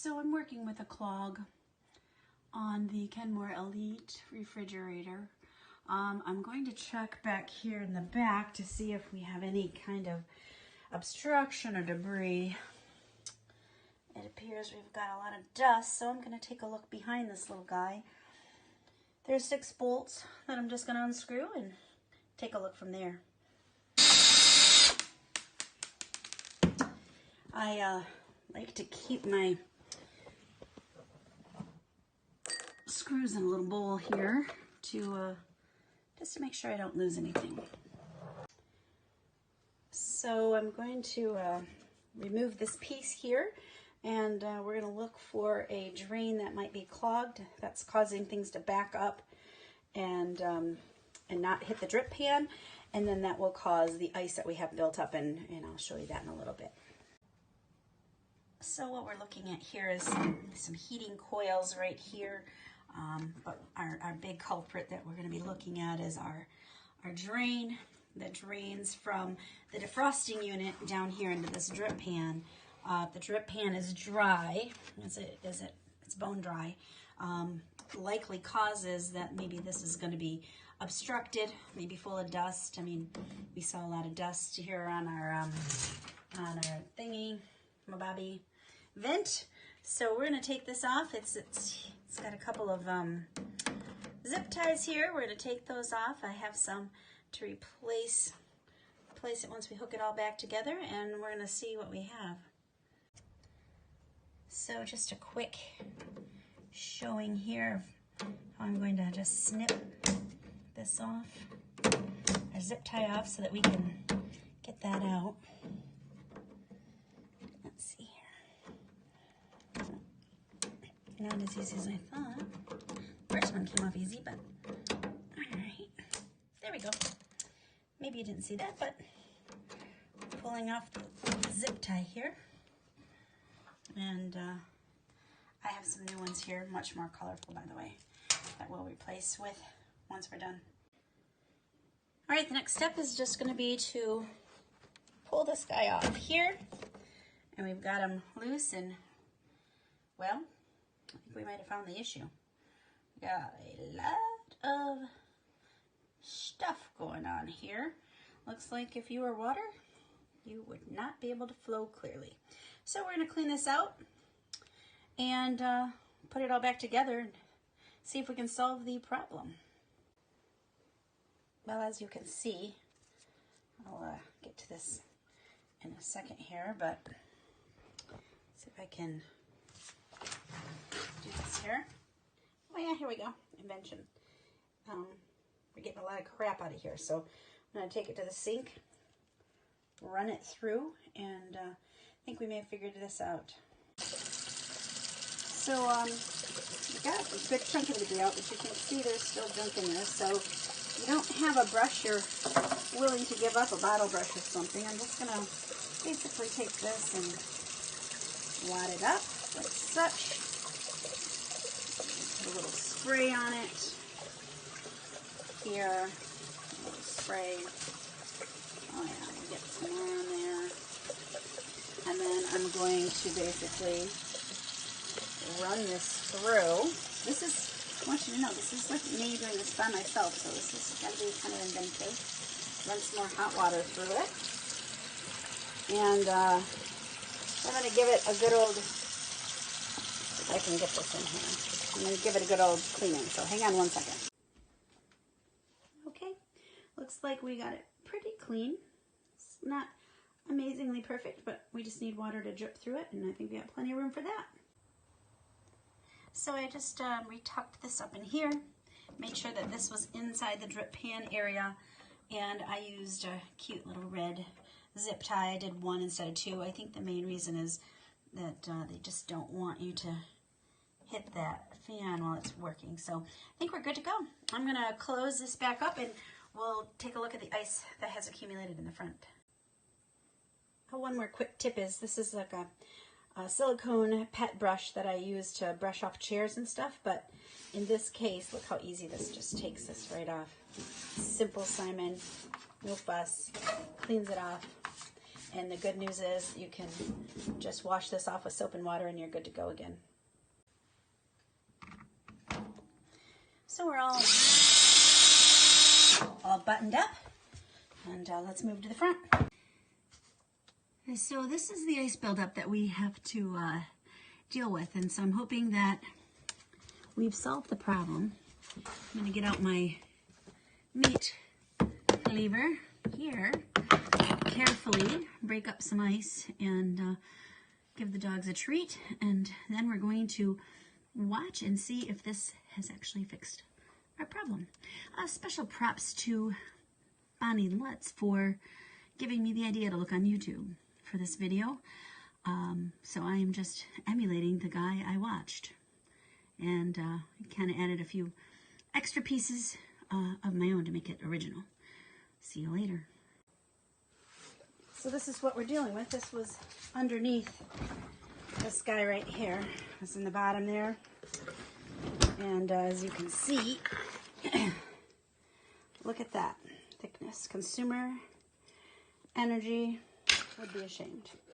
So I'm working with a clog on the Kenmore Elite refrigerator. I'm going to check back here in the back to see if we have any kind of obstruction or debris. It appears we've got a lot of dust, so I'm going to take a look behind this little guy. There's 6 bolts that I'm just going to unscrew and take a look from there. I like to keep my screws in a little bowl here to just to make sure I don't lose anything. So I'm going to remove this piece here, and we're going to look for a drain that might be clogged, that's causing things to back up and not hit the drip pan, and then that will cause the ice that we have built up, and I'll show you that in a little bit. So what we're looking at here is some heating coils right here, but our big culprit that we're going to be looking at is our drain that drains from the defrosting unit down here into this drip pan. The drip pan is dry, it's bone dry, likely causes that maybe this is going to be obstructed, maybe full of dust. I mean, we saw a lot of dust here on our thingy, Mababi vent. So we're going to take this off. It's got a couple of zip ties here. We're going to take those off. I have some to replace it once we hook it all back together, and we're going to see what we have. So just a quick showing here of how I'm going to just snip this off, or zip tie off, so that we can get that out. Let's see here. Not as easy as I thought. First one came off easy, but all right. There we go. Maybe you didn't see that, but pulling off the zip tie here. And I have some new ones here, much more colorful, by the way, that we'll replace with once we're done. All right, the next step is just going to be to pull this guy off here. And we've got him loose, and, well, I think we might have found the issue. We got a lot of stuff going on here. Looks like if you were water, you would not be able to flow clearly. So we're going to clean this out and put it all back together and see if we can solve the problem. Well, as you can see, I'll get to this in a second here, but see if I can do this here. Oh yeah, here we go. Invention. We're getting a lot of crap out of here, so I'm going to take it to the sink, run it through, and I think we may have figured this out. So we got a good chunk of it out, but you can see there's still junk in there. So if you don't have a brush, you're willing to give up a bottle brush or something, I'm just going to basically take this and wad it up like such. Put a little spray on it. Here, a little spray. Oh yeah, we'll get some more on there. And then I'm going to basically run this through. This is, I want you to know, this is like me doing this by myself, so this is going to be kind of inventive. Run some more hot water through it. And I'm going to give it a good old, if I can get this in here, I'm going to give it a good old cleaning, so hang on one second. Okay, looks like we got it pretty clean. It's not amazingly perfect, but we just need water to drip through it, and I think we got plenty of room for that. So I just retucked this up in here, made sure that this was inside the drip pan area, and I used a cute little red zip tie. I did 1 instead of 2. I think the main reason is that they just don't want you to hit that fan while it's working. So I think we're good to go. I'm going to close this back up, and we'll take a look at the ice that has accumulated in the front. Oh, one more quick tip is this is like a silicone pet brush that I use to brush off chairs and stuff, but in this case, look how easy this just takes this right off. Simple Simon, no fuss, cleans it off. And the good news is you can just wash this off with soap and water and you're good to go again. So we're all buttoned up, and let's move to the front. So this is the ice buildup that we have to deal with, and so I'm hoping that we've solved the problem. I'm going to get out my meat cleaver here, carefully break up some ice and give the dogs a treat, and then we're going to watch and see if this has actually fixed our problem. Special props to Bonnie Lutz for giving me the idea to look on YouTube for this video. So I am just emulating the guy I watched, and kind of added a few extra pieces of my own to make it original. See you later. So this is what we're dealing with. This was underneath this guy right here. It's in the bottom there. And as you can see, look at that thickness. Consumer Energy would be ashamed.